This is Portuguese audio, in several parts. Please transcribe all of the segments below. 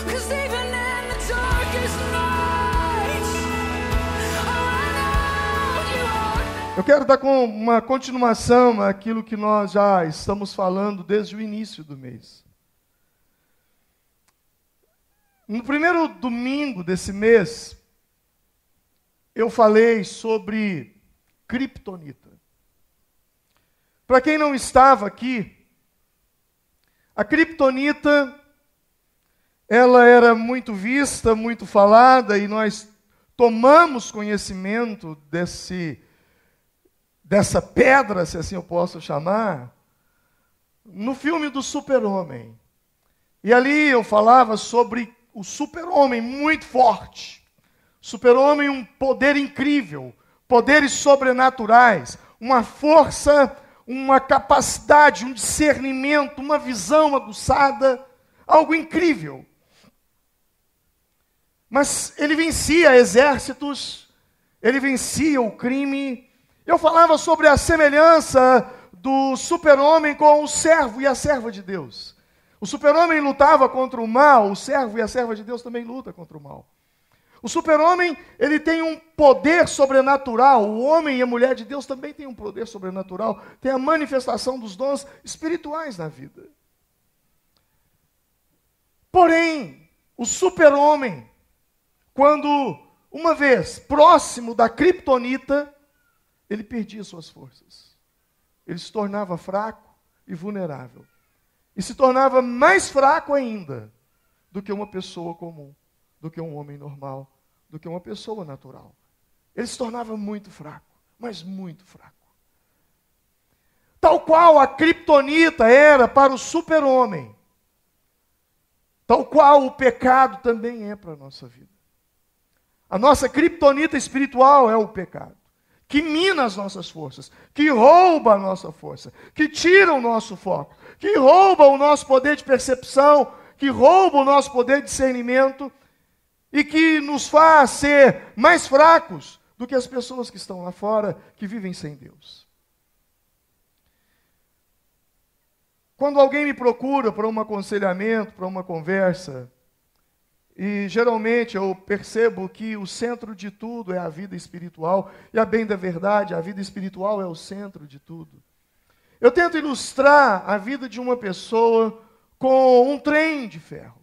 'cause even in the darkest nights, I know you are. Eu quero dar uma continuação àquilo que nós já estamos falando desde o início do mês. No primeiro domingo desse mês, eu falei sobre criptonita. Para quem não estava aqui, a criptonita, ela era muito vista, muito falada, e nós tomamos conhecimento dessa pedra, se assim eu posso chamar, no filme do Super-Homem. E ali eu falava sobre o Super-Homem muito forte. Super-Homem, um poder incrível, poderes sobrenaturais, uma força, uma capacidade, um discernimento, uma visão aguçada, algo incrível. Mas ele vencia exércitos, ele vencia o crime. Eu falava sobre a semelhança do Super-Homem com o servo e a serva de Deus. O Super-Homem lutava contra o mal, o servo e a serva de Deus também lutam contra o mal. O Super-Homem, ele tem um poder sobrenatural. O homem e a mulher de Deus também têm um poder sobrenatural. Tem a manifestação dos dons espirituais na vida. Porém, o Super-Homem, quando, uma vez próximo da criptonita, ele perdia suas forças. Ele se tornava fraco e vulnerável. E se tornava mais fraco ainda do que uma pessoa comum, do que um homem normal, do que uma pessoa natural. Ele se tornava muito fraco, mas muito fraco. Tal qual a criptonita era para o Super-Homem, tal qual o pecado também é para a nossa vida. A nossa criptonita espiritual é o pecado, que mina as nossas forças, que rouba a nossa força, que tira o nosso foco, que rouba o nosso poder de percepção, que rouba o nosso poder de discernimento e que nos faz ser mais fracos do que as pessoas que estão lá fora, que vivem sem Deus. Quando alguém me procura para um aconselhamento, para uma conversa, e geralmente eu percebo que o centro de tudo é a vida espiritual, e a bem da verdade, a vida espiritual é o centro de tudo. Eu tento ilustrar a vida de uma pessoa com um trem de ferro.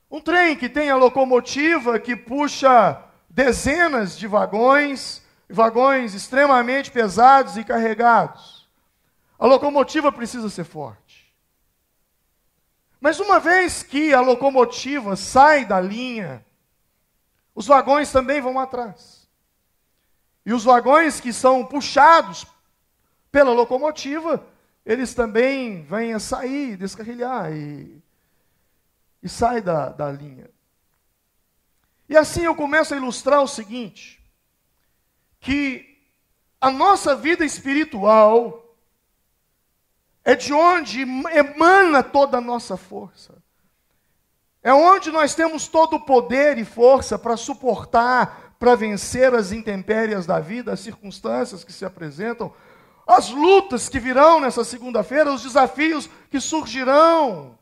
Um trem que tem a locomotiva que puxa dezenas de vagões, vagões extremamente pesados e carregados. A locomotiva precisa ser forte. Mas uma vez que a locomotiva sai da linha, os vagões também vão atrás. E os vagões que são puxados pela locomotiva, eles também vêm a sair, descarrilhar e sai da linha. E assim eu começo a ilustrar o seguinte, que a nossa vida espiritual é de onde emana toda a nossa força. É onde nós temos todo o poder e força para suportar, para vencer as intempéries da vida, as circunstâncias que se apresentam, as lutas que virão nessa segunda-feira, os desafios que surgirão,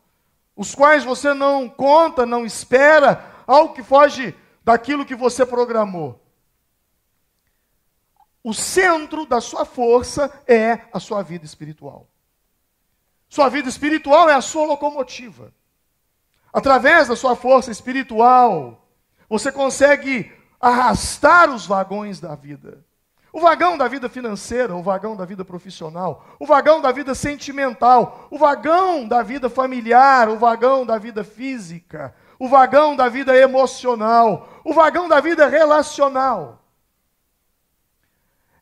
os quais você não conta, não espera, algo que foge daquilo que você programou. O centro da sua força é a sua vida espiritual. Sua vida espiritual é a sua locomotiva. Através da sua força espiritual, você consegue arrastar os vagões da vida. O vagão da vida financeira, o vagão da vida profissional, o vagão da vida sentimental, o vagão da vida familiar, o vagão da vida física, o vagão da vida emocional, o vagão da vida relacional.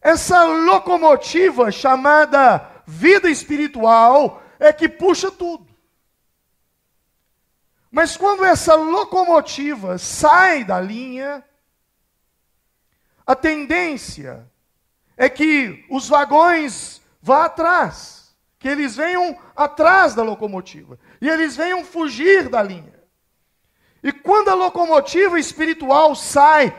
Essa locomotiva chamada vida espiritual é que puxa tudo. Mas quando essa locomotiva sai da linha, a tendência é que os vagões vá atrás, que eles venham atrás da locomotiva, e eles venham fugir da linha. E quando a locomotiva espiritual sai,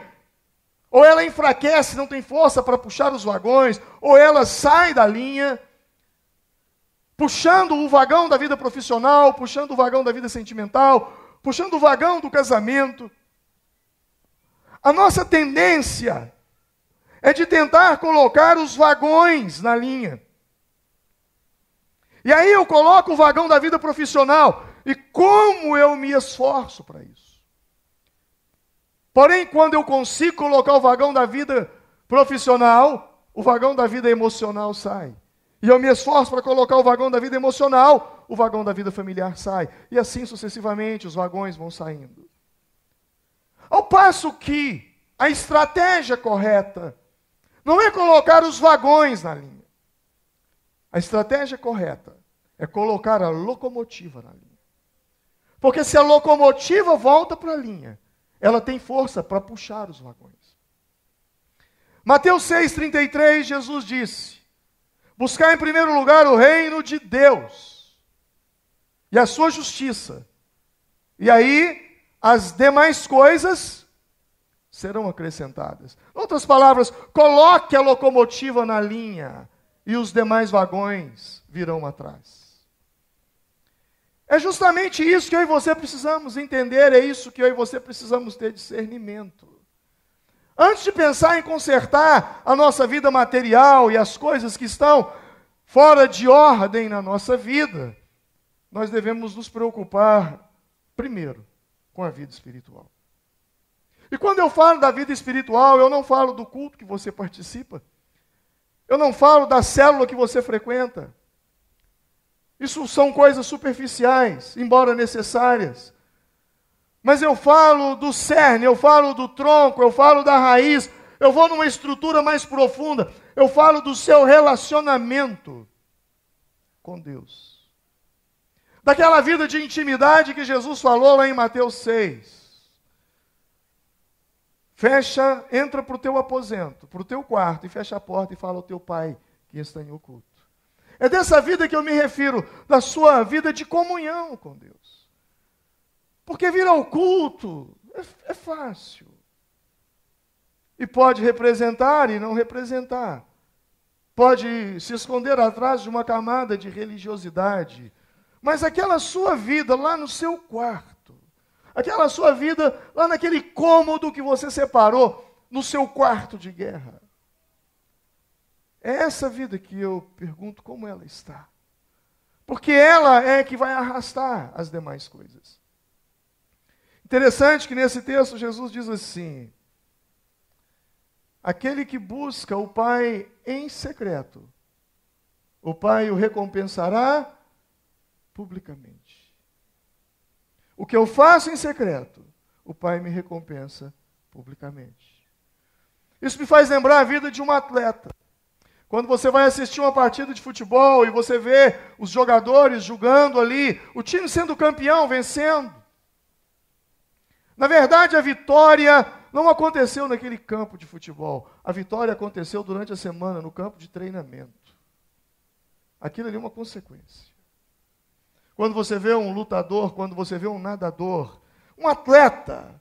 ou ela enfraquece, não tem força para puxar os vagões, ou ela sai da linha, puxando o vagão da vida profissional, puxando o vagão da vida sentimental, puxando o vagão do casamento. A nossa tendência é de tentar colocar os vagões na linha. E aí eu coloco o vagão da vida profissional. E como eu me esforço para isso? Porém, quando eu consigo colocar o vagão da vida profissional, o vagão da vida emocional sai. E eu me esforço para colocar o vagão da vida emocional, o vagão da vida familiar sai. E assim sucessivamente os vagões vão saindo. Ao passo que a estratégia correta não é colocar os vagões na linha. A estratégia correta é colocar a locomotiva na linha. Porque se a locomotiva volta para a linha, ela tem força para puxar os vagões. Mateus 6,33, Jesus disse: buscar em primeiro lugar o reino de Deus e a sua justiça. E aí, as demais coisas serão acrescentadas. Em outras palavras, coloque a locomotiva na linha e os demais vagões virão atrás. É justamente isso que eu e você precisamos entender, é isso que eu e você precisamos ter discernimento. Antes de pensar em consertar a nossa vida material e as coisas que estão fora de ordem na nossa vida, nós devemos nos preocupar, primeiro, com a vida espiritual. E quando eu falo da vida espiritual, eu não falo do culto que você participa, eu não falo da célula que você frequenta. Isso são coisas superficiais, embora necessárias. Mas eu falo do cerne, eu falo do tronco, eu falo da raiz, eu vou numa estrutura mais profunda, eu falo do seu relacionamento com Deus. Daquela vida de intimidade que Jesus falou lá em Mateus 6. Fecha, entra para o teu aposento, para o teu quarto, e fecha a porta e fala ao teu pai que está em oculto. É dessa vida que eu me refiro, da sua vida de comunhão com Deus. Porque vir ao culto é fácil. E pode representar e não representar. Pode se esconder atrás de uma camada de religiosidade. Mas aquela sua vida lá no seu quarto, aquela sua vida lá naquele cômodo que você separou, no seu quarto de guerra. É essa vida que eu pergunto como ela está. Porque ela é que vai arrastar as demais coisas. Interessante que nesse texto Jesus diz assim: aquele que busca o Pai em secreto, o Pai o recompensará publicamente. O que eu faço em secreto, o Pai me recompensa publicamente. Isso me faz lembrar a vida de um atleta. Quando você vai assistir uma partida de futebol e você vê os jogadores jogando ali, o time sendo campeão, vencendo. Na verdade, a vitória não aconteceu naquele campo de futebol. A vitória aconteceu durante a semana no campo de treinamento. Aquilo ali é uma consequência. Quando você vê um lutador, quando você vê um nadador, um atleta,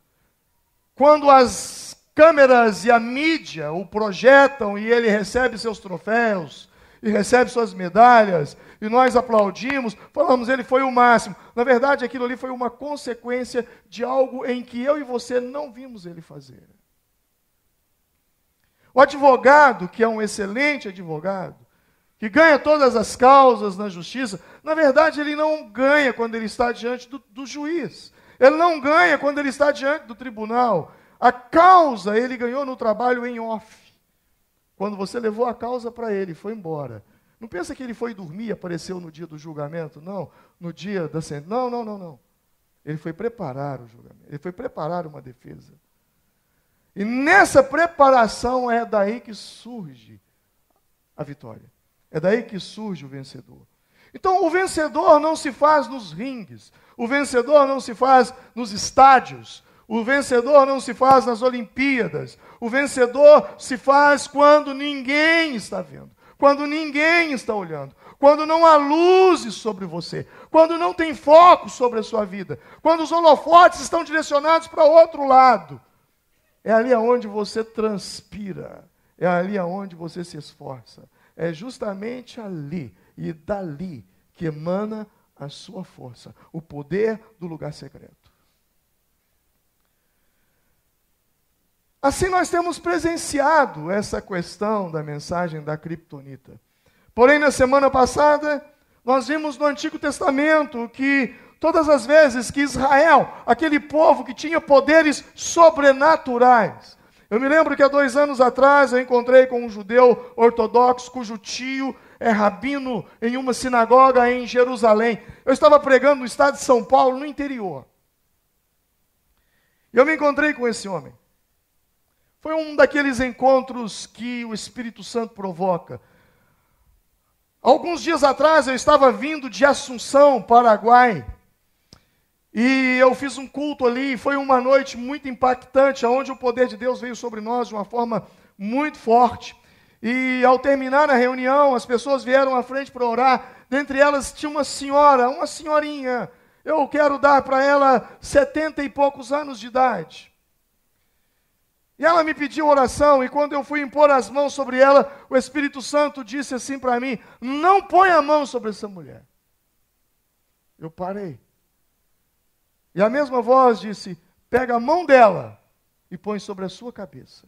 quando as câmeras e a mídia o projetam e ele recebe seus troféus, e recebe suas medalhas, e nós aplaudimos, falamos, ele foi o máximo. Na verdade, aquilo ali foi uma consequência de algo em que eu e você não vimos ele fazer. O advogado, que é um excelente advogado, que ganha todas as causas na justiça, na verdade, ele não ganha quando ele está diante do juiz. Ele não ganha quando ele está diante do tribunal. A causa ele ganhou no trabalho em off. Quando você levou a causa para ele e foi embora. Não pensa que ele foi dormir e apareceu no dia do julgamento? Não, no dia da sentença. Não. Ele foi preparar o julgamento. Ele foi preparar uma defesa. E nessa preparação é daí que surge a vitória. É daí que surge o vencedor. Então, o vencedor não se faz nos ringues. O vencedor não se faz nos estádios. O vencedor não se faz nas Olimpíadas. O vencedor se faz quando ninguém está vendo, quando ninguém está olhando, quando não há luzes sobre você, quando não tem foco sobre a sua vida, quando os holofotes estão direcionados para outro lado. É ali aonde você transpira, é ali aonde você se esforça. É justamente ali e dali que emana a sua força, o poder do lugar secreto. Assim nós temos presenciado essa questão da mensagem da criptonita. Porém, na semana passada, nós vimos no Antigo Testamento que todas as vezes que Israel, aquele povo que tinha poderes sobrenaturais. Eu me lembro que há 2 anos atrás eu encontrei com um judeu ortodoxo cujo tio é rabino em uma sinagoga em Jerusalém. Eu estava pregando no estado de São Paulo, no interior. E eu me encontrei com esse homem. Foi um daqueles encontros que o Espírito Santo provoca. Alguns dias atrás eu estava vindo de Assunção, Paraguai. E eu fiz um culto ali, foi uma noite muito impactante, onde o poder de Deus veio sobre nós de uma forma muito forte. E ao terminar a reunião, as pessoas vieram à frente para orar. Dentre elas tinha uma senhorinha. Eu quero dar para ela 70 e poucos anos de idade. E ela me pediu oração, e quando eu fui impor as mãos sobre ela, o Espírito Santo disse assim para mim: não põe a mão sobre essa mulher. Eu parei. E a mesma voz disse: pega a mão dela e põe sobre a sua cabeça.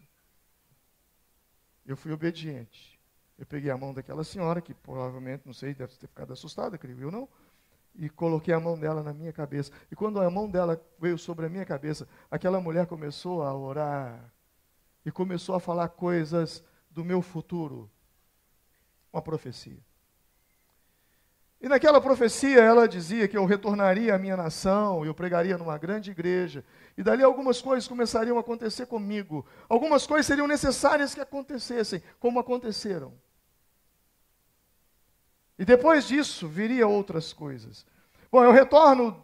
Eu fui obediente. Eu peguei a mão daquela senhora, que provavelmente, não sei, deve ter ficado assustada, creio eu não, e coloquei a mão dela na minha cabeça. E quando a mão dela veio sobre a minha cabeça, aquela mulher começou a orar e começou a falar coisas do meu futuro. Uma profecia. E naquela profecia ela dizia que eu retornaria à minha nação, eu pregaria numa grande igreja, e dali algumas coisas começariam a acontecer comigo. Algumas coisas seriam necessárias que acontecessem, como aconteceram. E depois disso, viria outras coisas. Bom, eu retorno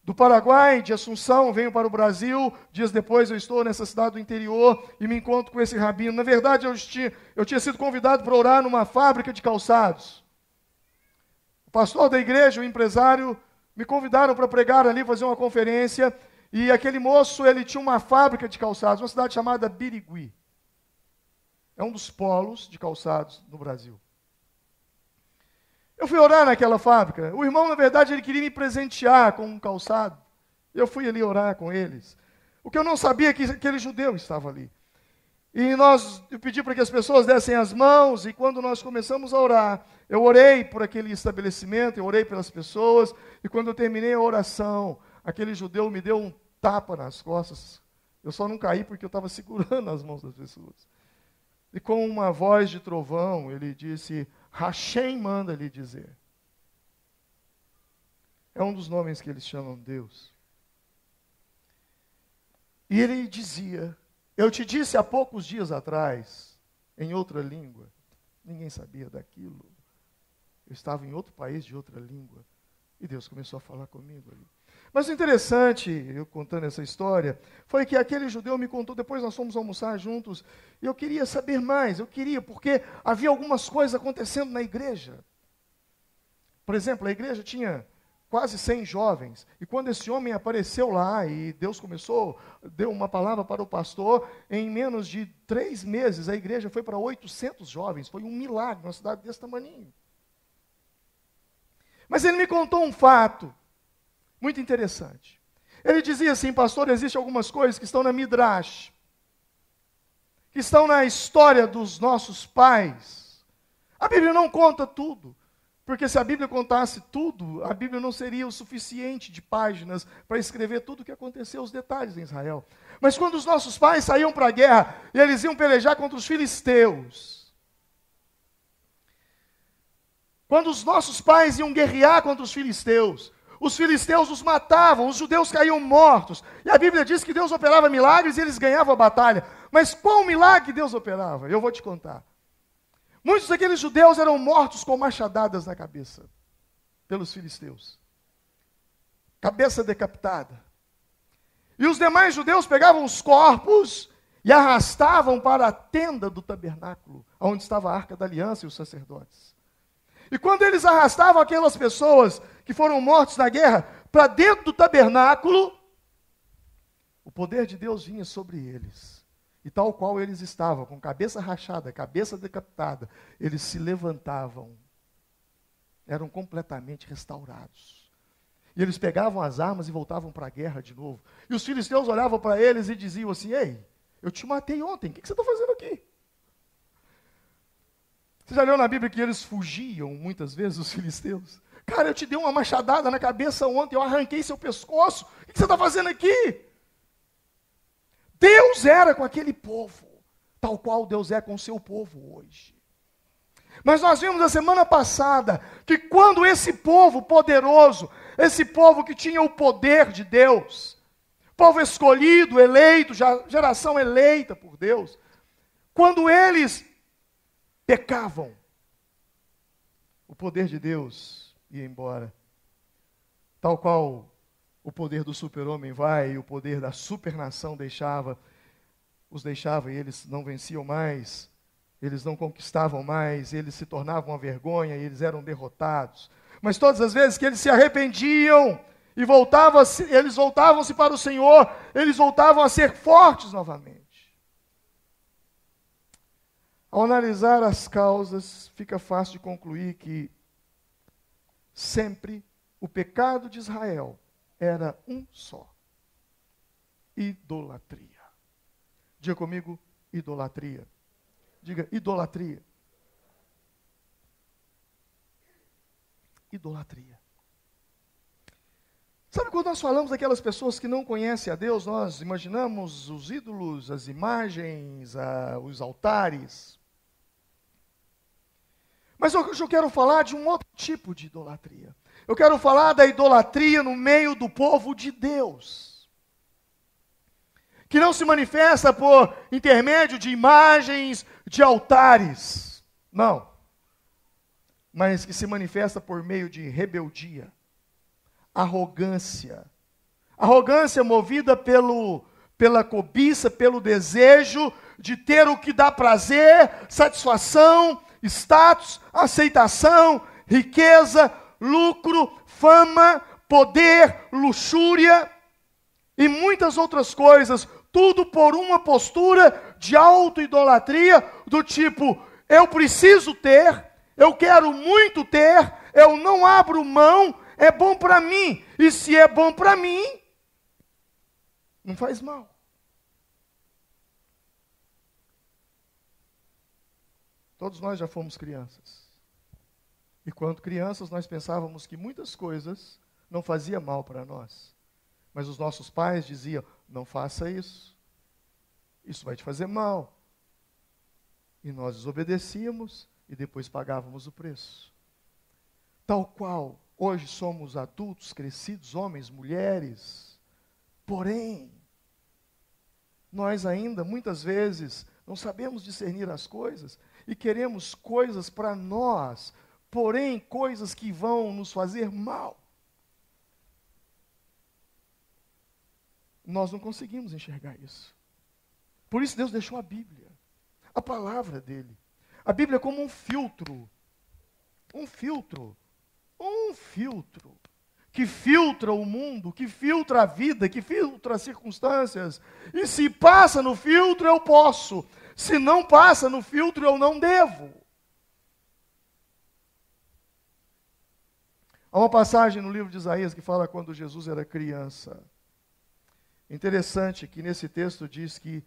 do Paraguai, de Assunção, venho para o Brasil. Dias depois eu estou nessa cidade do interior e me encontro com esse rabino. Na verdade, eu tinha sido convidado para orar numa fábrica de calçados. O pastor da igreja, o empresário, me convidaram para pregar ali, fazer uma conferência. E aquele moço, ele tinha uma fábrica de calçados, uma cidade chamada Birigui. É um dos polos de calçados no Brasil. Eu fui orar naquela fábrica. O irmão, na verdade, ele queria me presentear com um calçado. Eu fui ali orar com eles. O que eu não sabia é que aquele judeu estava ali. E eu pedi para que as pessoas dessem as mãos, e quando nós começamos a orar, eu orei por aquele estabelecimento, eu orei pelas pessoas, e quando eu terminei a oração, aquele judeu me deu um tapa nas costas. Eu só não caí porque eu estava segurando as mãos das pessoas. E com uma voz de trovão, ele disse: Hashem manda lhe dizer. É um dos nomes que eles chamam Deus. E ele dizia: eu te disse há poucos dias atrás, em outra língua. Ninguém sabia daquilo. Eu estava em outro país de outra língua. E Deus começou a falar comigo ali. Mas o interessante, eu contando essa história, foi que aquele judeu me contou, depois nós fomos almoçar juntos, e eu queria saber mais, porque havia algumas coisas acontecendo na igreja. Por exemplo, a igreja tinha quase 100 jovens, e quando esse homem apareceu lá, e Deus deu uma palavra para o pastor, em menos de 3 meses, a igreja foi para 800 jovens, foi um milagre, uma cidade desse tamaninho. Mas ele me contou um fato muito interessante. Ele dizia assim: pastor, existem algumas coisas que estão na Midrash, que estão na história dos nossos pais. A Bíblia não conta tudo, porque se a Bíblia contasse tudo, a Bíblia não seria o suficiente de páginas para escrever tudo o que aconteceu, os detalhes em Israel. Mas quando os nossos pais saíam para a guerra, e eles iam pelejar contra os filisteus, quando os nossos pais iam guerrear contra os filisteus os matavam, os judeus caíam mortos. E a Bíblia diz que Deus operava milagres e eles ganhavam a batalha. Mas qual milagre Deus operava? Eu vou te contar. Muitos daqueles judeus eram mortos com machadadas na cabeça pelos filisteus. Cabeça decapitada. E os demais judeus pegavam os corpos e arrastavam para a tenda do tabernáculo, onde estava a Arca da Aliança e os sacerdotes. E quando eles arrastavam aquelas pessoas que foram mortas na guerra para dentro do tabernáculo, o poder de Deus vinha sobre eles. E tal qual eles estavam, com cabeça rachada, cabeça decapitada, eles se levantavam eram completamente restaurados. E eles pegavam as armas e voltavam para a guerra de novo. E os filisteus olhavam para eles e diziam assim: ei, eu te matei ontem, o que você está fazendo aqui? Você já leu na Bíblia que eles fugiam muitas vezes, os filisteus? Cara, eu te dei uma machadada na cabeça ontem, eu arranquei seu pescoço, o que você está fazendo aqui? Deus era com aquele povo, tal qual Deus é com o seu povo hoje. Mas nós vimos a semana passada que quando esse povo poderoso, esse povo que tinha o poder de Deus, povo escolhido, eleito, geração eleita por Deus, quando eles pecavam, o poder de Deus ia embora. Tal qual o poder do super-homem vai e o poder da supernação os deixava e eles não venciam mais, eles não conquistavam mais, eles se tornavam uma vergonha e eles eram derrotados. Mas todas as vezes que eles se arrependiam e eles voltavam-se para o Senhor, eles voltavam a ser fortes novamente. Ao analisar as causas, fica fácil de concluir que sempre o pecado de Israel era um só: idolatria. Diga comigo, idolatria. Diga, idolatria. Idolatria. Sabe quando nós falamos daquelas pessoas que não conhecem a Deus, nós imaginamos os ídolos, as imagens, os altares. Mas hoje eu quero falar de um outro tipo de idolatria. Eu quero falar da idolatria no meio do povo de Deus, que não se manifesta por intermédio de imagens, de altares, não, mas que se manifesta por meio de rebeldia, arrogância movida pela cobiça, pelo desejo de ter o que dá prazer, satisfação, status, aceitação, riqueza, lucro, fama, poder, luxúria e muitas outras coisas, tudo por uma postura de auto-idolatria do tipo: eu preciso ter, eu quero muito ter, eu não abro mão, é bom para mim, e se é bom para mim, não faz mal. Todos nós já fomos crianças. E quando crianças nós pensávamos que muitas coisas não faziam mal para nós. Mas os nossos pais diziam: não faça isso, isso vai te fazer mal. E nós desobedecíamos e depois pagávamos o preço. Tal qual hoje somos adultos, crescidos, homens, mulheres. Porém, nós ainda muitas vezes não sabemos discernir as coisas e queremos coisas para nós, porém coisas que vão nos fazer mal. Nós não conseguimos enxergar isso. Por isso Deus deixou a Bíblia, a palavra dele. A Bíblia é como um filtro que filtra o mundo, que filtra a vida, que filtra as circunstâncias. E se passa no filtro, eu posso. Se não passa no filtro, eu não devo. Há uma passagem no livro de Isaías que fala quando Jesus era criança. Interessante que nesse texto diz que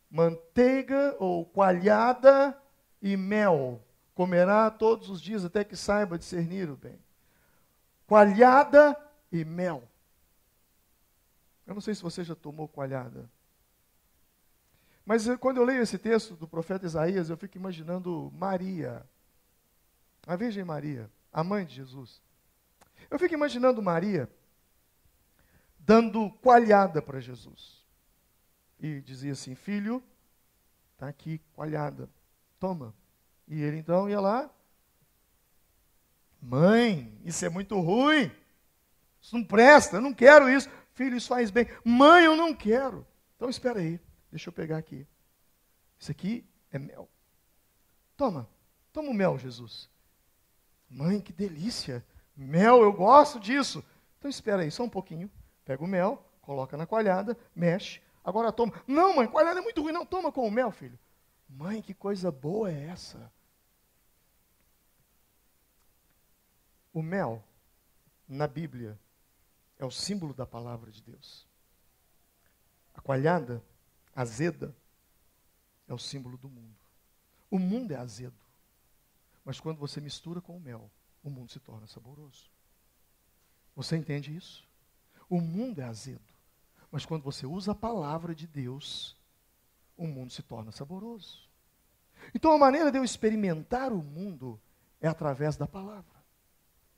manteiga ou coalhada e mel comerá todos os dias até que saiba discernir o bem. Coalhada e mel. Eu não sei se você já tomou coalhada. Mas quando eu leio esse texto do profeta Isaías, eu fico imaginando Maria, a Virgem Maria, a mãe de Jesus. Eu fico imaginando Maria dando coalhada para Jesus. E dizia assim: filho, está aqui coalhada, toma. E ele então ia lá: mãe, isso é muito ruim, isso não presta, eu não quero isso. Filho, isso faz bem. Mãe, eu não quero. Então espera aí, deixa eu pegar aqui. Isso aqui é mel. Toma o mel, Jesus. Mãe, que delícia. Mel, eu gosto disso. Então espera aí, só um pouquinho. Pega o mel, coloca na coalhada, mexe. Agora toma. Não, mãe, coalhada é muito ruim. Não, toma com o mel, filho. Mãe, que coisa boa é essa? O mel, na Bíblia, é o símbolo da palavra de Deus. A coalhada, azeda, é o símbolo do mundo. O mundo é azedo. Mas quando você mistura com o mel, o mundo se torna saboroso. Você entende isso? O mundo é azedo. Mas quando você usa a palavra de Deus, o mundo se torna saboroso. Então a maneira de eu experimentar o mundo é através da palavra.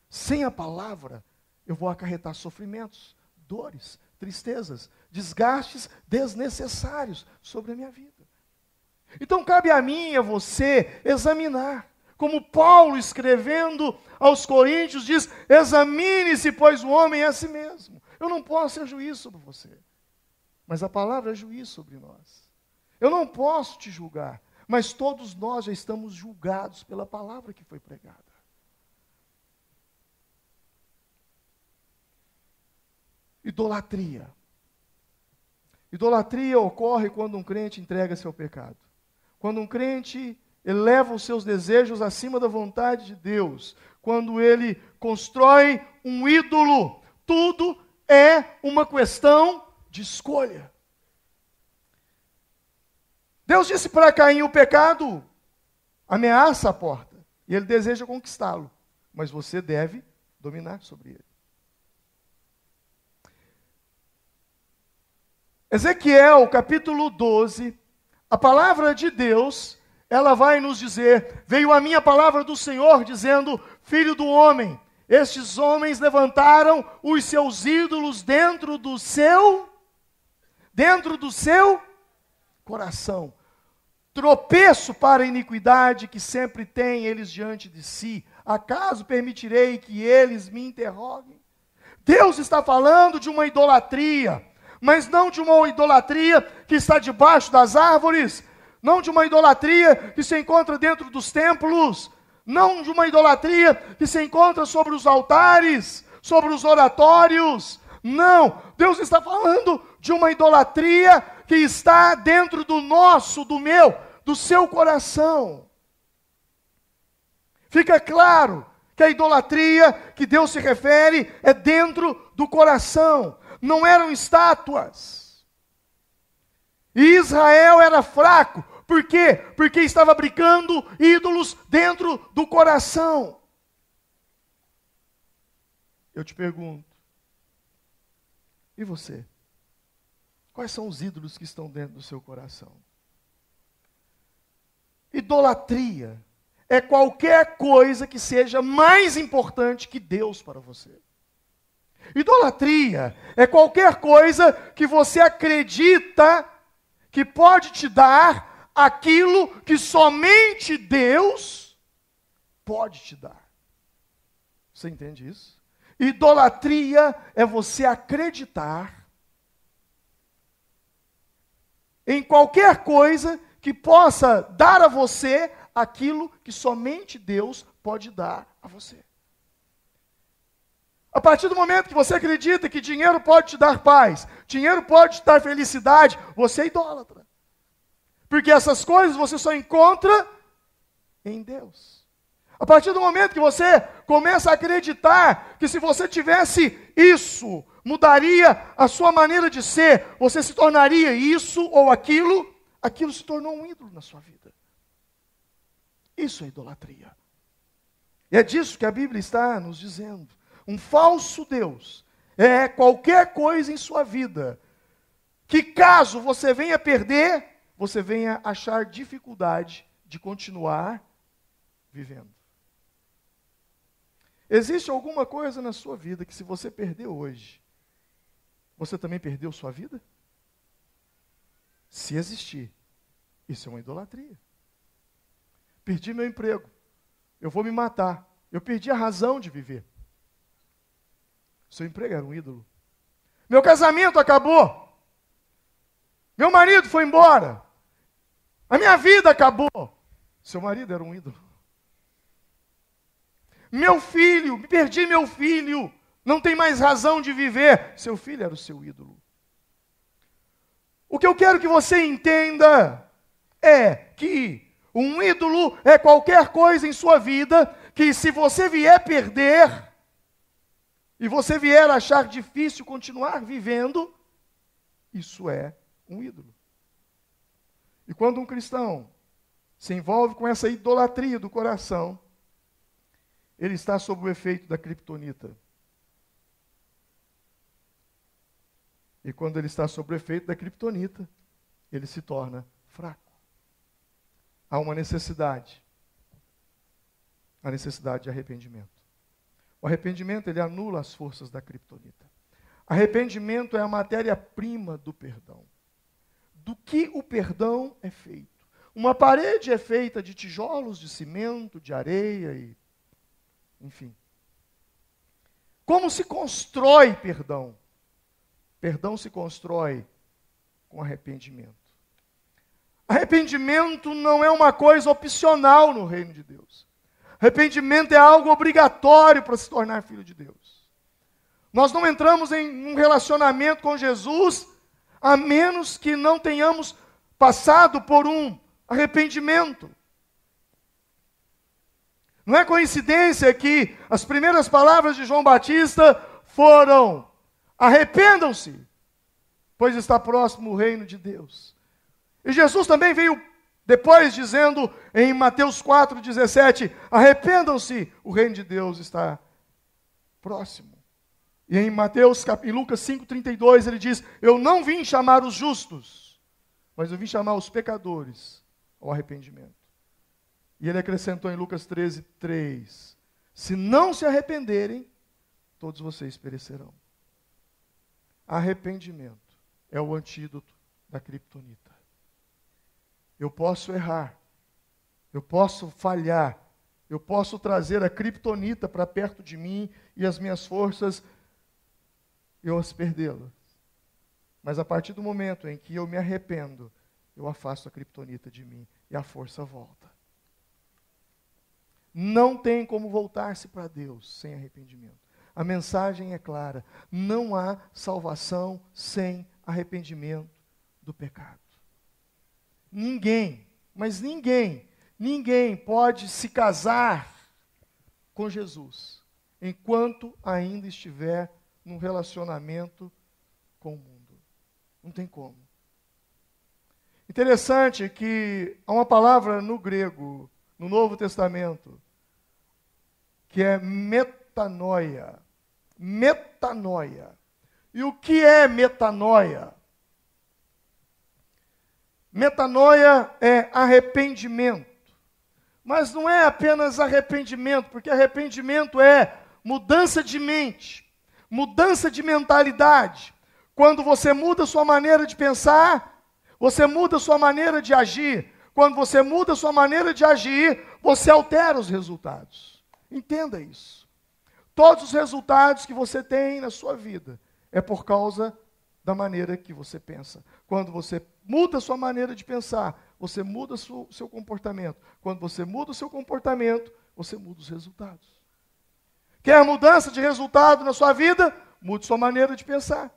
Sem a palavra, eu vou acarretar sofrimentos, dores, tristezas, desgastes desnecessários sobre a minha vida. Então cabe a mim e a você examinar. Como Paulo, escrevendo aos Coríntios, diz: examine-se, pois o homem é a si mesmo. Eu não posso ser juiz sobre você, mas a palavra é juiz sobre nós. Eu não posso te julgar, mas todos nós já estamos julgados pela palavra que foi pregada. Idolatria. Idolatria ocorre quando um crente entrega-se ao pecado. Quando um crente eleva os seus desejos acima da vontade de Deus. Quando ele constrói um ídolo. Tudo é uma questão de escolha. Deus disse para Caim: o pecado ameaça a porta. E ele deseja conquistá-lo. Mas você deve dominar sobre ele. Ezequiel, capítulo 12, a palavra de Deus, ela vai nos dizer: veio a minha palavra do Senhor, dizendo: filho do homem, estes homens levantaram os seus ídolos dentro do seu coração. Tropeço para a iniquidade que sempre têm eles diante de si. Acaso permitirei que eles me interroguem? Deus está falando de uma idolatria, mas não de uma idolatria que está debaixo das árvores, não de uma idolatria que se encontra dentro dos templos, não de uma idolatria que se encontra sobre os altares, sobre os oratórios. Não, Deus está falando de uma idolatria que está dentro do nosso, do meu, do seu coração. Fica claro que a idolatria que Deus se refere é dentro do coração. Não eram estátuas. E Israel era fraco. Por quê? Porque estava brincando ídolos dentro do coração. Eu te pergunto, e você? Quais são os ídolos que estão dentro do seu coração? Idolatria é qualquer coisa que seja mais importante que Deus para você. Idolatria é qualquer coisa que você acredita que pode te dar aquilo que somente Deus pode te dar. Você entende isso? Idolatria é você acreditar em qualquer coisa que possa dar a você aquilo que somente Deus pode dar a você. A partir do momento que você acredita que dinheiro pode te dar paz, dinheiro pode te dar felicidade, você é idólatra. Porque essas coisas você só encontra em Deus. A partir do momento que você começa a acreditar que se você tivesse isso, mudaria a sua maneira de ser, você se tornaria isso ou aquilo, aquilo se tornou um ídolo na sua vida. Isso é idolatria. E é disso que a Bíblia está nos dizendo. Um falso Deus é qualquer coisa em sua vida que, caso você venha perder, você venha achar dificuldade de continuar vivendo. Existe alguma coisa na sua vida que, se você perder hoje, você também perdeu sua vida? Se existir, isso é uma idolatria. Perdi meu emprego, eu vou me matar, eu perdi a razão de viver. Seu emprego era um ídolo. Meu casamento acabou. Meu marido foi embora. A minha vida acabou. Seu marido era um ídolo. Meu filho, perdi meu filho. Não tem mais razão de viver. Seu filho era o seu ídolo. O que eu quero que você entenda é que um ídolo é qualquer coisa em sua vida que se você vier perder, e você vier achar difícil continuar vivendo, isso é um ídolo. E quando um cristão se envolve com essa idolatria do coração, ele está sob o efeito da criptonita. E quando ele está sob o efeito da criptonita, ele se torna fraco. Há uma necessidade. A necessidade de arrependimento. O arrependimento, ele anula as forças da criptonita. Arrependimento é a matéria-prima do perdão. Do que o perdão é feito? Uma parede é feita de tijolos, de cimento, de areia e... enfim. Como se constrói perdão? Perdão se constrói com arrependimento. Arrependimento não é uma coisa opcional no reino de Deus. Arrependimento é algo obrigatório para se tornar filho de Deus. Nós não entramos em um relacionamento com Jesus a menos que não tenhamos passado por um arrependimento. Não é coincidência que as primeiras palavras de João Batista foram: arrependam-se, pois está próximo o reino de Deus. E Jesus também veio depois dizendo em Mateus 4,17, arrependam-se, o reino de Deus está próximo. E em Lucas 5,32 ele diz, eu não vim chamar os justos, mas eu vim chamar os pecadores ao arrependimento. E ele acrescentou em Lucas 13,3, se não se arrependerem, todos vocês perecerão. Arrependimento é o antídoto da criptonita. Eu posso errar, eu posso falhar, eu posso trazer a criptonita para perto de mim e as minhas forças, eu as perdê-las. Mas a partir do momento em que eu me arrependo, eu afasto a criptonita de mim e a força volta. Não tem como voltar-se para Deus sem arrependimento. A mensagem é clara, não há salvação sem arrependimento do pecado. Ninguém, mas ninguém pode se casar com Jesus enquanto ainda estiver num relacionamento com o mundo. Não tem como. Interessante que há uma palavra no grego, no Novo Testamento, que é metanoia. Metanoia. E o que é metanoia? Metanoia é arrependimento. Mas não é apenas arrependimento, porque arrependimento é mudança de mente, mudança de mentalidade. Quando você muda sua maneira de pensar, você muda sua maneira de agir. Quando você muda sua maneira de agir, você altera os resultados. Entenda isso. Todos os resultados que você tem na sua vida é por causa da maneira que você pensa. Quando você muda a sua maneira de pensar, você muda o seu comportamento. Quando você muda o seu comportamento, você muda os resultados. Quer mudança de resultado na sua vida? Mude sua maneira de pensar.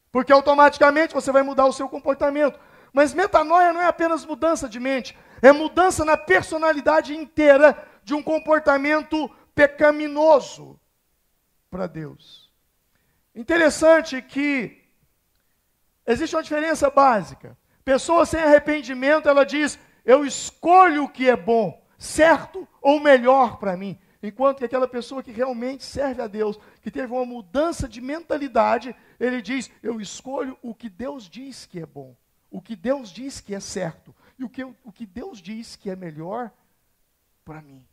Porque automaticamente você vai mudar o seu comportamento. Mas metanoia não é apenas mudança de mente, é mudança na personalidade inteira de um comportamento pecaminoso para Deus. Interessante que existe uma diferença básica. Pessoa sem arrependimento, ela diz, eu escolho o que é bom, certo ou melhor para mim. Enquanto que aquela pessoa que realmente serve a Deus, que teve uma mudança de mentalidade, ele diz, eu escolho o que Deus diz que é bom, o que Deus diz que é certo, e o que Deus diz que é melhor para mim.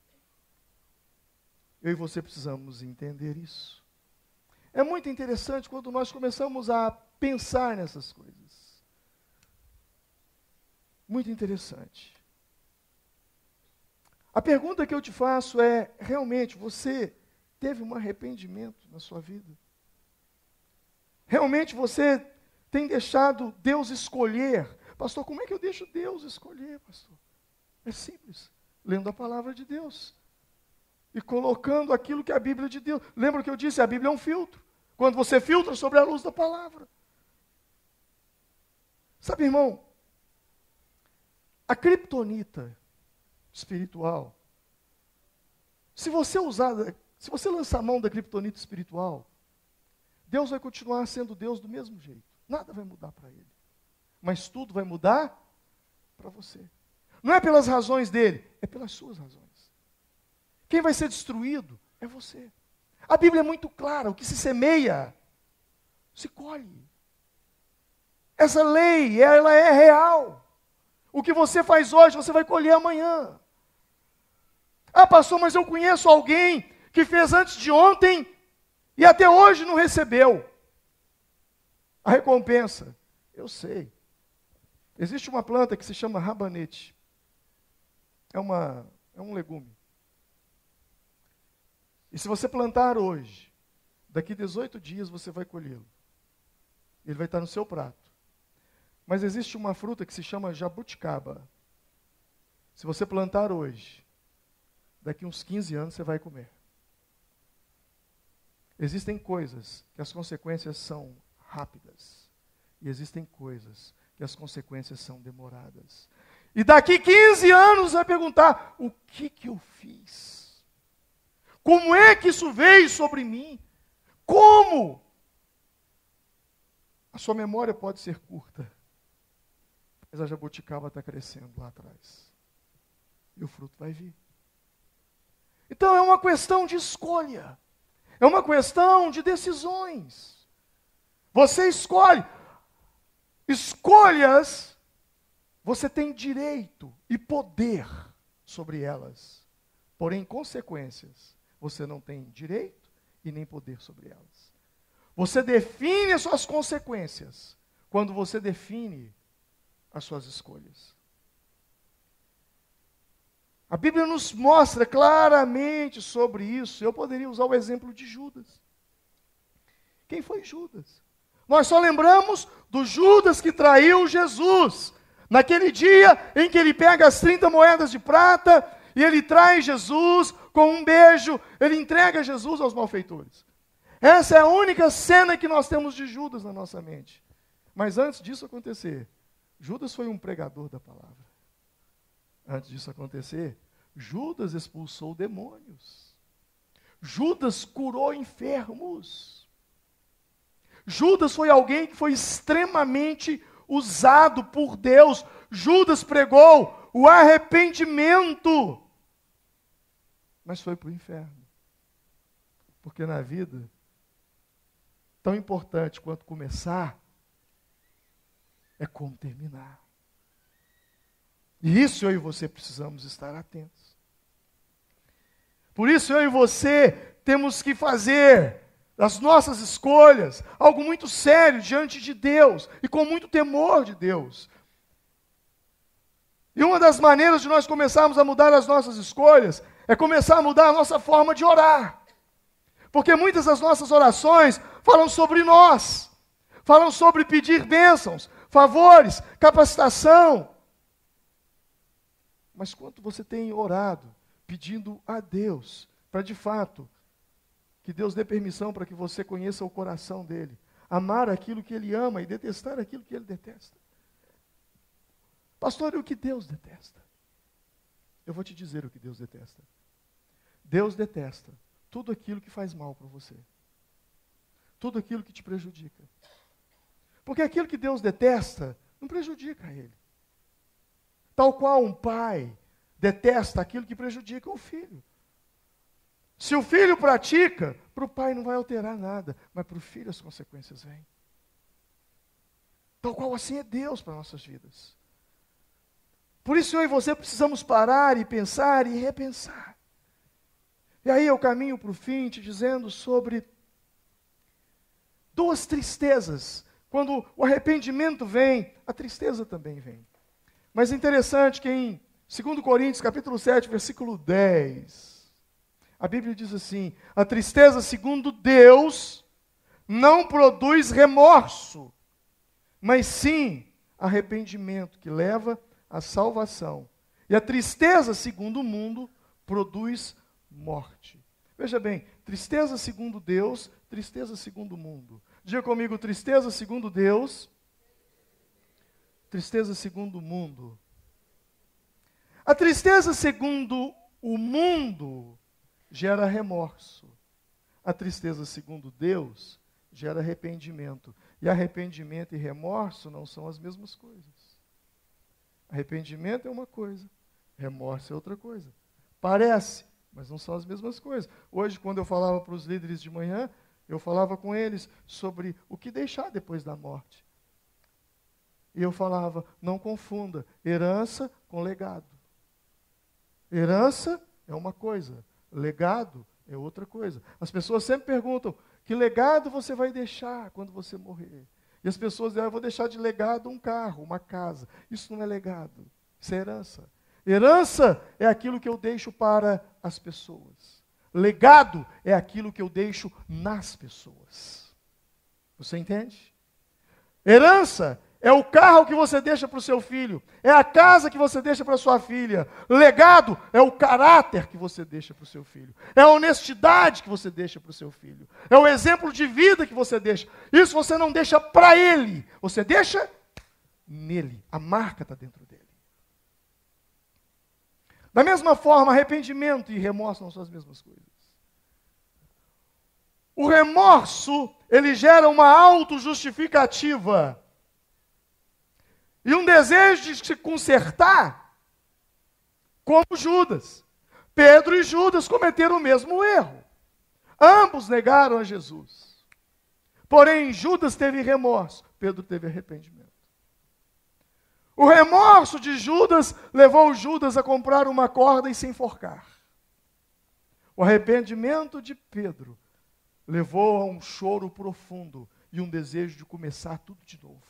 Eu e você precisamos entender isso. É muito interessante quando nós começamos a pensar nessas coisas. Muito interessante. A pergunta que eu te faço é, realmente, você teve um arrependimento na sua vida? Realmente você tem deixado Deus escolher? Pastor, como é que eu deixo Deus escolher, pastor? É simples, lendo a palavra de Deus. E colocando aquilo que é a Bíblia de Deus. Lembra que eu disse, a Bíblia é um filtro. Quando você filtra sobre a luz da palavra. Sabe, irmão, a criptonita espiritual Se você lançar a mão da criptonita espiritual, Deus vai continuar sendo Deus do mesmo jeito. Nada vai mudar para Ele. Mas tudo vai mudar para você. Não é pelas razões dele, é pelas suas razões. Quem vai ser destruído é você. A Bíblia é muito clara, o que se semeia, se colhe. Essa lei, ela é real. O que você faz hoje, você vai colher amanhã. Ah, pastor, mas eu conheço alguém que fez antes de ontem e até hoje não recebeu a recompensa. Eu sei. Existe uma planta que se chama rabanete. É um legume. E se você plantar hoje, daqui 18 dias você vai colhê-lo. Ele vai estar no seu prato. Mas existe uma fruta que se chama jabuticaba. Se você plantar hoje, daqui uns 15 anos você vai comer. Existem coisas que as consequências são rápidas. E existem coisas que as consequências são demoradas. E daqui 15 anos vai perguntar, o que eu fiz? Como é que isso veio sobre mim? Como? A sua memória pode ser curta, mas a jabuticaba está crescendo lá atrás. E o fruto vai vir. Então é uma questão de escolha. É uma questão de decisões. Você escolhe. Escolhas, você tem direito e poder sobre elas. Porém, consequências, você não tem direito e nem poder sobre elas. Você define as suas consequências quando você define as suas escolhas. A Bíblia nos mostra claramente sobre isso. Eu poderia usar o exemplo de Judas. Quem foi Judas? Nós só lembramos do Judas que traiu Jesus. Naquele dia em que ele pega as 30 moedas de prata e ele trai Jesus com um beijo, ele entrega Jesus aos malfeitores. Essa é a única cena que nós temos de Judas na nossa mente. Mas antes disso acontecer, Judas foi um pregador da palavra. Antes disso acontecer, Judas expulsou demônios. Judas curou enfermos. Judas foi alguém que foi extremamente usado por Deus. Judas pregou o arrependimento, mas foi para o inferno. Porque na vida, tão importante quanto começar, é como terminar. E isso eu e você precisamos estar atentos. Por isso eu e você temos que fazer das nossas escolhas algo muito sério diante de Deus e com muito temor de Deus. E uma das maneiras de nós começarmos a mudar as nossas escolhas é começar a mudar a nossa forma de orar. Porque muitas das nossas orações falam sobre nós, falam sobre pedir bênçãos, favores, capacitação. Mas quanto você tem orado pedindo a Deus para de fato que Deus dê permissão para que você conheça o coração dele, amar aquilo que ele ama e detestar aquilo que ele detesta? Pastor, e o que Deus detesta? Eu vou te dizer o que Deus detesta. Deus detesta tudo aquilo que faz mal para você. Tudo aquilo que te prejudica. Porque aquilo que Deus detesta não prejudica ele. Tal qual um pai detesta aquilo que prejudica o filho. Se o filho pratica, para o pai não vai alterar nada, mas para o filho as consequências vêm. Tal qual assim é Deus para nossas vidas. Por isso eu e você precisamos parar e pensar e repensar. E aí eu caminho para o fim te dizendo sobre duas tristezas. Quando o arrependimento vem, a tristeza também vem. Mas é interessante que em 2 Coríntios, capítulo 7, versículo 10, a Bíblia diz assim: a tristeza, segundo Deus, não produz remorso, mas sim arrependimento, que leva à salvação. E a tristeza, segundo o mundo, produz morte. Veja bem, tristeza segundo Deus, tristeza segundo o mundo. Diga comigo, tristeza segundo Deus, tristeza segundo o mundo. A tristeza segundo o mundo gera remorso. A tristeza, segundo Deus, gera arrependimento. E arrependimento e remorso não são as mesmas coisas. Arrependimento é uma coisa, remorso é outra coisa. Parece, mas não são as mesmas coisas. Hoje, quando eu falava para os líderes de manhã, eu falava com eles sobre o que deixar depois da morte. E eu falava, não confunda herança com legado. Herança é uma coisa, legado é outra coisa. As pessoas sempre perguntam, que legado você vai deixar quando você morrer? E as pessoas dizem, eu vou deixar de legado um carro, uma casa. Isso não é legado, isso é herança. Herança é aquilo que eu deixo para as pessoas. Legado é aquilo que eu deixo nas pessoas. Você entende? Herança é o carro que você deixa para o seu filho. É a casa que você deixa para a sua filha. Legado é o caráter que você deixa para o seu filho. É a honestidade que você deixa para o seu filho. É o exemplo de vida que você deixa. Isso você não deixa para ele. Você deixa nele. A marca está dentro dele. Da mesma forma, arrependimento e remorso não são as mesmas coisas. O remorso, ele gera uma autojustificativa. E um desejo de se consertar, como Judas. Pedro e Judas cometeram o mesmo erro. Ambos negaram a Jesus. Porém, Judas teve remorso, Pedro teve arrependimento. O remorso de Judas levou Judas a comprar uma corda e se enforcar. O arrependimento de Pedro levou a um choro profundo e um desejo de começar tudo de novo.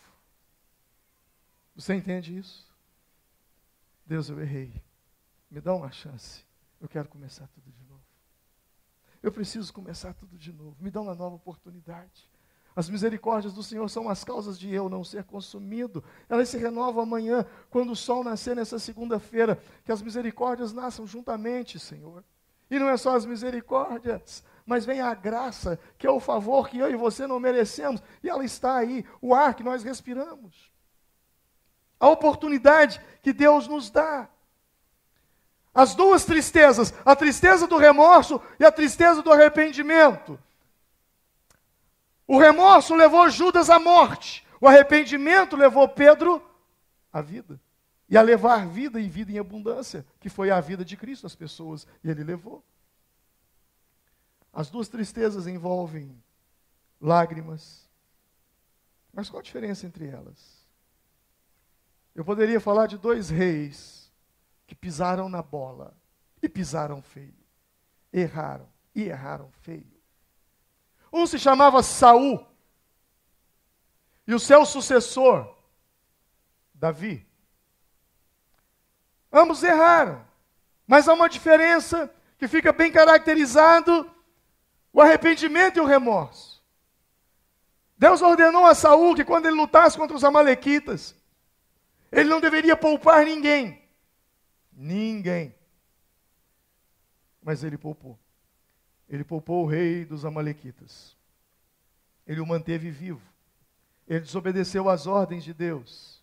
Você entende isso? Deus, eu errei. Me dá uma chance. Eu quero começar tudo de novo. Eu preciso começar tudo de novo. Me dá uma nova oportunidade. As misericórdias do Senhor são as causas de eu não ser consumido. Elas se renovam amanhã, quando o sol nascer nessa segunda-feira. Que as misericórdias nasçam juntamente, Senhor. E não é só as misericórdias, mas vem a graça, que é o favor que eu e você não merecemos. E ela está aí, o ar que nós respiramos. A oportunidade que Deus nos dá. As duas tristezas, a tristeza do remorso e a tristeza do arrependimento. O remorso levou Judas à morte. O arrependimento levou Pedro à vida. E a levar vida e vida em abundância, que foi a vida de Cristo às pessoas. E ele levou. As duas tristezas envolvem lágrimas. Mas qual a diferença entre elas? Eu poderia falar de dois reis que pisaram na bola e pisaram feio. Erraram e erraram feio. Um se chamava Saul e o seu sucessor, Davi. Ambos erraram, mas há uma diferença que fica bem caracterizado: o arrependimento e o remorso. Deus ordenou a Saul que quando ele lutasse contra os amalequitas, ele não deveria poupar ninguém. Ninguém. Mas ele poupou. Ele poupou o rei dos amalequitas. Ele o manteve vivo. Ele desobedeceu às ordens de Deus.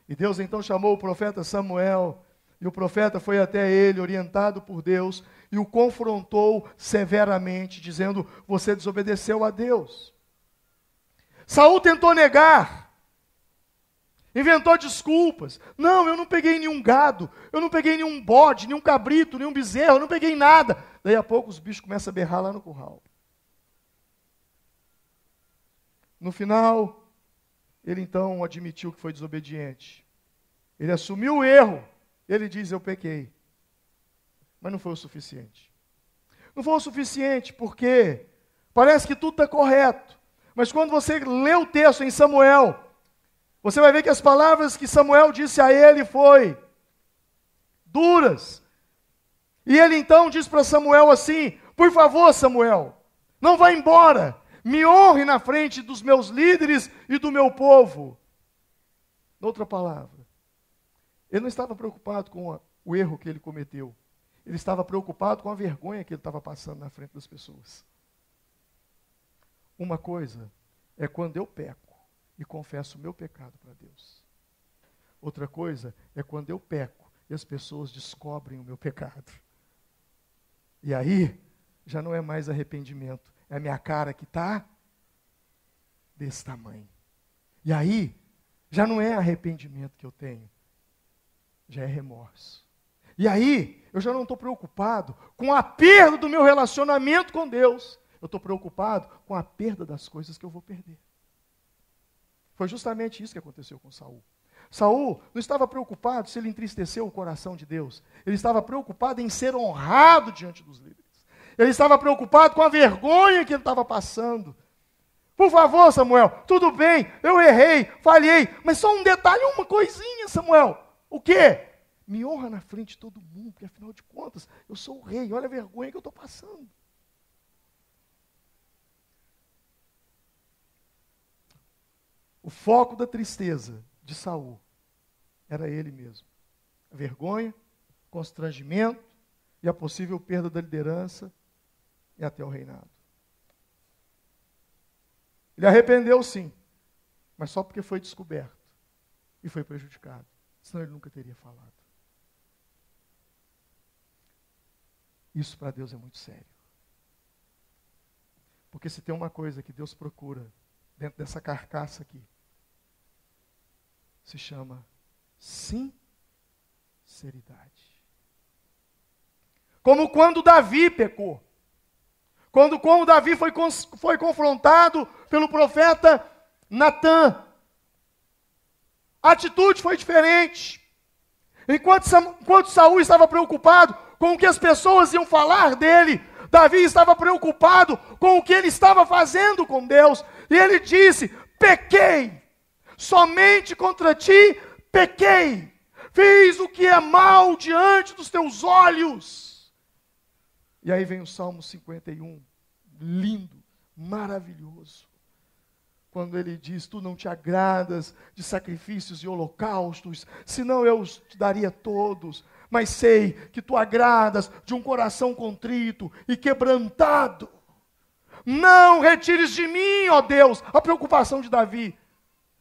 E Deus então chamou o profeta Samuel. E o profeta foi até ele, orientado por Deus, e o confrontou severamente, dizendo: você desobedeceu a Deus. Saul tentou negar. Inventou desculpas. Não, eu não peguei nenhum gado, eu não peguei nenhum bode, nenhum cabrito, nenhum bezerro, eu não peguei nada. Daí a pouco os bichos começam a berrar lá no curral. No final, ele então admitiu que foi desobediente. Ele assumiu o erro. Ele diz: eu pequei. Mas não foi o suficiente. Não foi o suficiente porque parece que tudo está correto. Mas quando você lê o texto em Samuel, você vai ver que as palavras que Samuel disse a ele foi duras. E ele então diz para Samuel assim: por favor, Samuel, não vá embora. Me honre na frente dos meus líderes e do meu povo. Outra palavra, ele não estava preocupado com o erro que ele cometeu. Ele estava preocupado com a vergonha que ele estava passando na frente das pessoas. Uma coisa é quando eu peco e confesso o meu pecado para Deus. Outra coisa é quando eu peco e as pessoas descobrem o meu pecado. E aí, já não é mais arrependimento, é a minha cara que está desse tamanho. E aí, já não é arrependimento que eu tenho, já é remorso. E aí, eu já não estou preocupado com a perda do meu relacionamento com Deus. Eu estou preocupado com a perda das coisas que eu vou perder. Foi justamente isso que aconteceu com Saul. Saul não estava preocupado se ele entristeceu o coração de Deus. Ele estava preocupado em ser honrado diante dos líderes. Ele estava preocupado com a vergonha que ele estava passando. Por favor, Samuel, tudo bem, eu errei, falhei, mas só um detalhe, uma coisinha, Samuel. O quê? Me honra na frente de todo mundo, porque afinal de contas, eu sou o rei, olha a vergonha que eu estou passando. O foco da tristeza de Saul era ele mesmo. A vergonha, constrangimento e a possível perda da liderança e até o reinado. Ele arrependeu sim, mas só porque foi descoberto e foi prejudicado. Senão ele nunca teria falado. Isso para Deus é muito sério. Porque se tem uma coisa que Deus procura dentro dessa carcaça aqui, se chama sinceridade. Como quando Davi pecou. Como Davi foi confrontado pelo profeta Natã. A atitude foi diferente. Enquanto Saul estava preocupado com o que as pessoas iam falar dele, Davi estava preocupado com o que ele estava fazendo com Deus. E ele disse: pequei, somente contra ti pequei. Fiz o que é mal diante dos teus olhos. E aí vem o Salmo 51, lindo, maravilhoso. Quando ele diz: tu não te agradas de sacrifícios e holocaustos, senão eu os te daria todos. Mas sei que tu agradas de um coração contrito e quebrantado. Não retires de mim, ó Deus, a preocupação de Davi.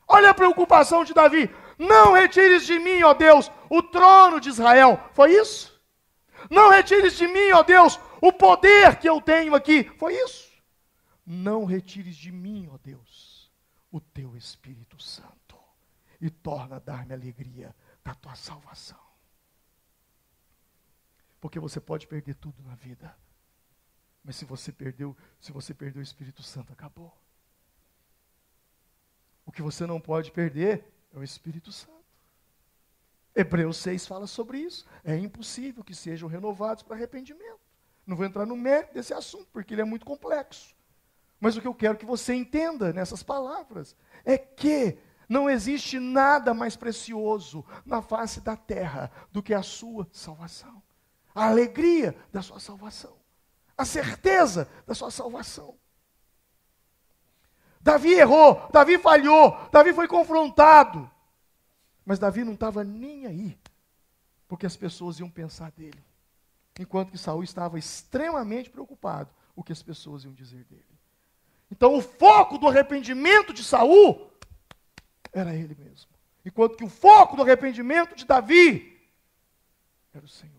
Olha a preocupação de Davi. Não retires de mim, ó Deus, o trono de Israel. Foi isso? Não retires de mim, ó Deus, o poder que eu tenho aqui. Foi isso? Não retires de mim, ó Deus, o teu Espírito Santo. E torna a dar-me alegria da tua salvação. Porque você pode perder tudo na vida. Mas se você perdeu o Espírito Santo, acabou. O que você não pode perder é o Espírito Santo. Hebreus 6 fala sobre isso. É impossível que sejam renovados para arrependimento. Não vou entrar no mérito desse assunto, porque ele é muito complexo. Mas o que eu quero que você entenda nessas palavras é que não existe nada mais precioso na face da terra do que a sua salvação. A alegria da sua salvação. A certeza da sua salvação. Davi errou, Davi falhou, Davi foi confrontado. Mas Davi não estava nem aí, porque as pessoas iam pensar dele. Enquanto que Saul estava extremamente preocupado com o que as pessoas iam dizer dele. Então o foco do arrependimento de Saul era ele mesmo. Enquanto que o foco do arrependimento de Davi era o Senhor.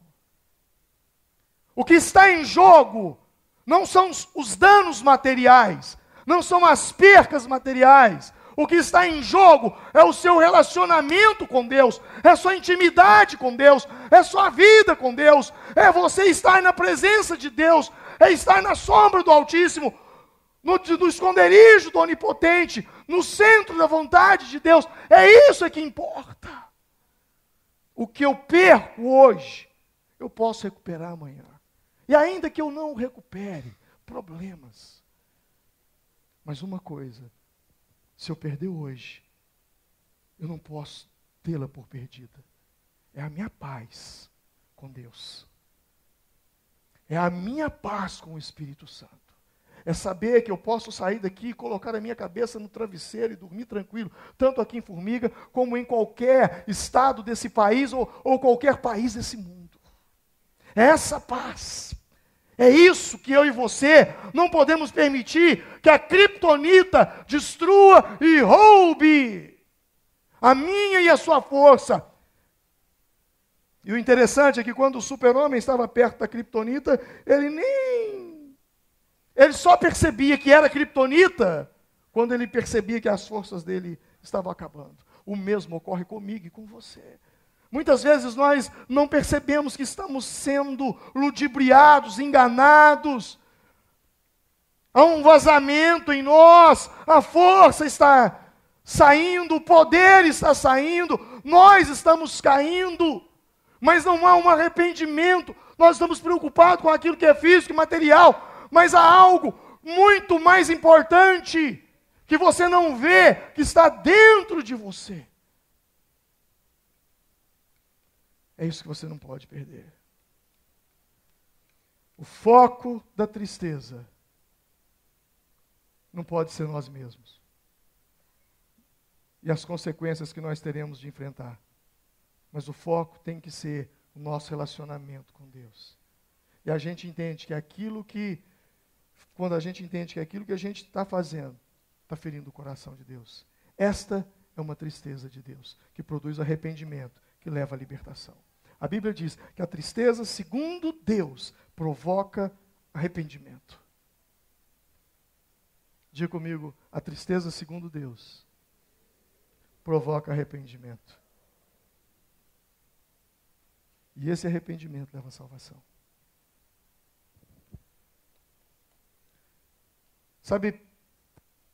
O que está em jogo não são os danos materiais, não são as percas materiais. O que está em jogo é o seu relacionamento com Deus, é a sua intimidade com Deus, é a sua vida com Deus, é você estar na presença de Deus, é estar na sombra do Altíssimo, no esconderijo do Onipotente, no centro da vontade de Deus. É isso que importa. O que eu perco hoje, eu posso recuperar amanhã. E ainda que eu não recupere, problemas. Mas uma coisa, se eu perder hoje, eu não posso tê-la por perdida. É a minha paz com Deus. É a minha paz com o Espírito Santo. É saber que eu posso sair daqui e colocar a minha cabeça no travesseiro e dormir tranquilo, tanto aqui em Formiga, como em qualquer estado desse país ou qualquer país desse mundo. É essa paz. É isso que eu e você não podemos permitir que a criptonita destrua e roube a minha e a sua força. E o interessante é que quando o super-homem estava perto da criptonita, ele nem Ele só percebia que era criptonita quando ele percebia que as forças dele estavam acabando. O mesmo ocorre comigo e com você. Muitas vezes nós não percebemos que estamos sendo ludibriados, enganados. Há um vazamento em nós, a força está saindo, o poder está saindo, nós estamos caindo, mas não há um arrependimento. Nós estamos preocupados com aquilo que é físico e material, mas há algo muito mais importante que você não vê, que está dentro de você. É isso que você não pode perder. O foco da tristeza não pode ser nós mesmos. E as consequências que nós teremos de enfrentar. Mas o foco tem que ser o nosso relacionamento com Deus. E a gente entende que quando a gente entende que aquilo que a gente está fazendo está ferindo o coração de Deus. Esta é uma tristeza de Deus, que produz arrependimento, que leva à libertação. A Bíblia diz que a tristeza, segundo Deus, provoca arrependimento. Diga comigo, a tristeza, segundo Deus, provoca arrependimento. E esse arrependimento leva à salvação. Sabe,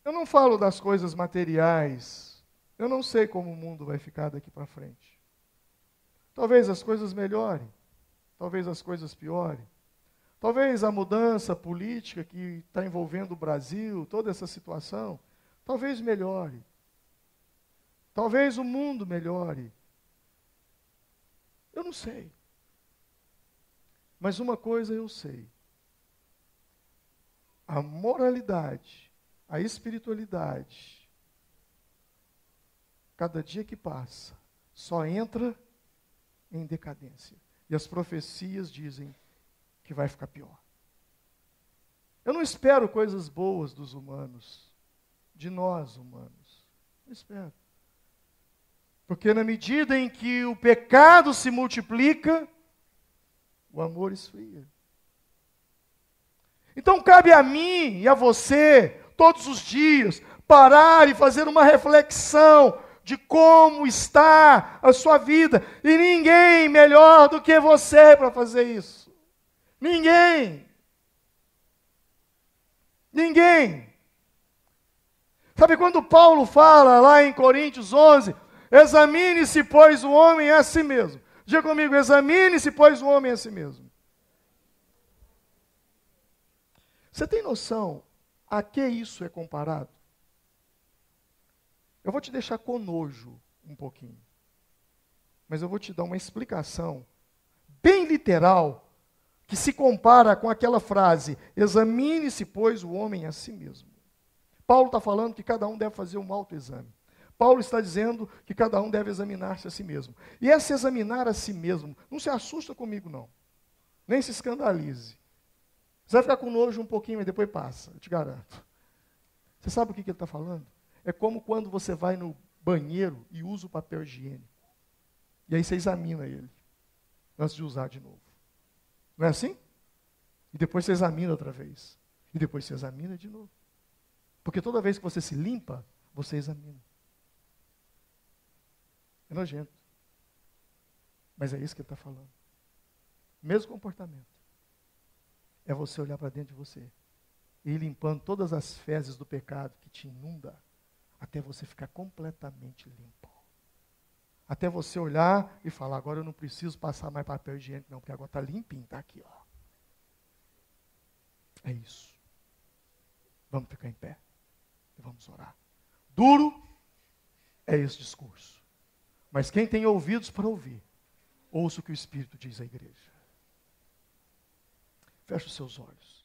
eu não falo das coisas materiais. Eu não sei como o mundo vai ficar daqui para frente. Talvez as coisas melhorem. Talvez as coisas piorem. Talvez a mudança política que está envolvendo o Brasil, toda essa situação, talvez melhore. Talvez o mundo melhore. Eu não sei. Mas uma coisa eu sei. A moralidade, a espiritualidade, cada dia que passa, só entra em decadência. E as profecias dizem que vai ficar pior. Eu não espero coisas boas dos humanos, de nós humanos. Não espero. Porque na medida em que o pecado se multiplica, o amor esfria. Então cabe a mim e a você, todos os dias, parar e fazer uma reflexão de como está a sua vida. E ninguém melhor do que você para fazer isso. Ninguém. Ninguém. Sabe quando Paulo fala lá em Coríntios 11, examine-se, pois, o homem a si mesmo. Diga comigo, examine-se, pois, o homem a si mesmo. Você tem noção a que isso é comparado? Eu vou te deixar com nojo um pouquinho. Mas eu vou te dar uma explicação bem literal que se compara com aquela frase, examine-se, pois, o homem a si mesmo. Paulo está falando que cada um deve fazer um autoexame. Paulo está dizendo que cada um deve examinar-se a si mesmo. E esse examinar a si mesmo, não se assusta comigo não. Nem se escandalize. Você vai ficar com nojo um pouquinho, mas depois passa, eu te garanto. Você sabe o que ele está falando? É como quando você vai no banheiro e usa o papel higiênico. E aí você examina ele, antes de usar de novo. Não é assim? E depois você examina outra vez. E depois você examina de novo. Porque toda vez que você se limpa, você examina. É nojento. Mas é isso que ele está falando. Mesmo comportamento. É você olhar para dentro de você e ir limpando todas as fezes do pecado que te inunda, até você ficar completamente limpo. Até você olhar e falar, agora eu não preciso passar mais papel higiênico não, porque agora está limpinho, está aqui, ó. É isso. Vamos ficar em pé e vamos orar. Duro é esse discurso. Mas quem tem ouvidos para ouvir, ouça o que o Espírito diz à igreja. Feche os seus olhos.